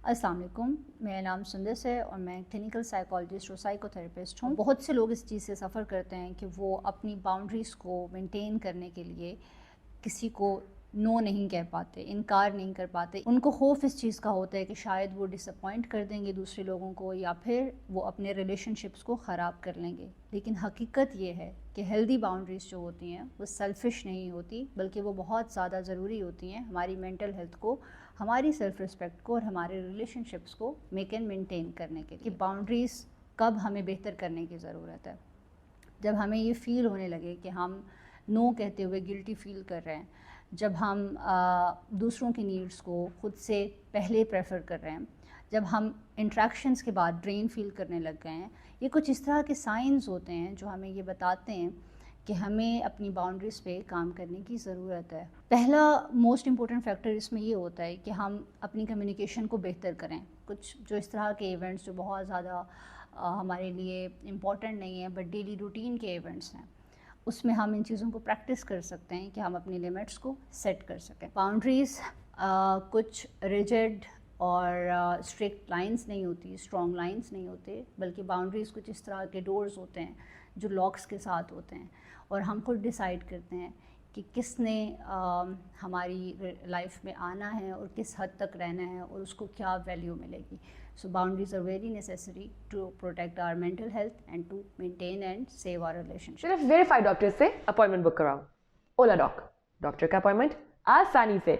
السلام علیکم، میرا نام سندس ہے اور میں کلینکل سائیکالوجسٹ اور سائیکو تھراپسٹ ہوں. بہت سے لوگ اس چیز سے سفر کرتے ہیں کہ وہ اپنی باؤنڈریز کو مینٹین کرنے کے لیے کسی کو نو نہیں کہہ پاتے، انکار نہیں کر پاتے. ان کو خوف اس چیز کا ہوتا ہے کہ شاید وہ ڈس اپوائنٹ کر دیں گے دوسرے لوگوں کو، یا پھر وہ اپنے ریلیشن شپس کو خراب کر لیں گے. لیکن حقیقت یہ ہے کہ ہیلدی باؤنڈریز جو ہوتی ہیں وہ سیلفش نہیں ہوتی، بلکہ وہ بہت زیادہ ضروری ہوتی ہیں ہماری مینٹل ہیلتھ کو، ہماری سیلف رسپیکٹ کو اور ہمارے ریلیشن شپس کو میک اینڈ مینٹین کرنے کے لیے. باؤنڈریز کب ہمیں بہتر کرنے کی ضرورت ہے؟ جب ہمیں یہ فیل ہونے لگے کہ ہم نو کہتے ہوئے گلٹی فیل کر رہے ہیں، جب ہم دوسروں کی نیڈس کو خود سے پہلے پریفر کر رہے ہیں، جب ہم انٹریکشنز کے بعد ڈرین فیل کرنے لگ گئے ہیں. یہ کچھ اس طرح کے سائنز ہوتے ہیں جو ہمیں یہ بتاتے ہیں کہ ہمیں اپنی باؤنڈریز پہ کام کرنے کی ضرورت ہے. پہلا موسٹ امپورٹنٹ فیکٹر اس میں یہ ہوتا ہے کہ ہم اپنی کمیونیکیشن کو بہتر کریں. کچھ جو اس طرح کے ایونٹس جو بہت زیادہ ہمارے لیے امپورٹنٹ نہیں ہیں بٹ ڈیلی روٹین کے ایونٹس ہیں، اس میں ہم ان چیزوں کو پریکٹس کر سکتے ہیں کہ ہم اپنی لمٹس کو سیٹ کر سکیں. باؤنڈریز کچھ ریجڈ اور اسٹرکٹ لائنس نہیں ہوتی، اسٹرانگ لائنس نہیں ہوتے، بلکہ باؤنڈریز کچھ اس طرح کے ڈورز ہوتے ہیں جو لاکس کے ساتھ ہوتے ہیں، اور ہم خود ڈیسائیڈ کرتے ہیں کہ کس نے ہماری لائف میں آنا ہے اور کس حد تک رہنا ہے اور اس کو کیا ویلیو ملے گی. So boundaries are very necessary to protect our mental health and to maintain and save our relationship. صرف ویریفائڈ ڈاکٹر سے اپوائنٹمنٹ بک کراؤ. اولا ڈاک، ڈاکٹر کا اپوائنٹمنٹ آسانی سے.